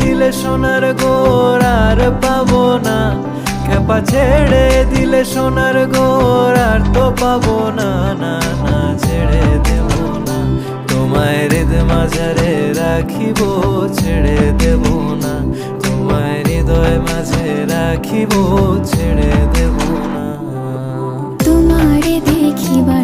দিলে সোনার গোর আর পাবো না, খেপা ছেড়ে দিলে সোনার গোর আর তো পাবো না, না না ছেড়ে দেব না, তোমায় হৃদ মাঝারে রাখিব, ছেড়ে দেব না, তোমায় হৃদয় মাঝে রাখিব, ছেড়ে দেব না। তোমারে দেখিবার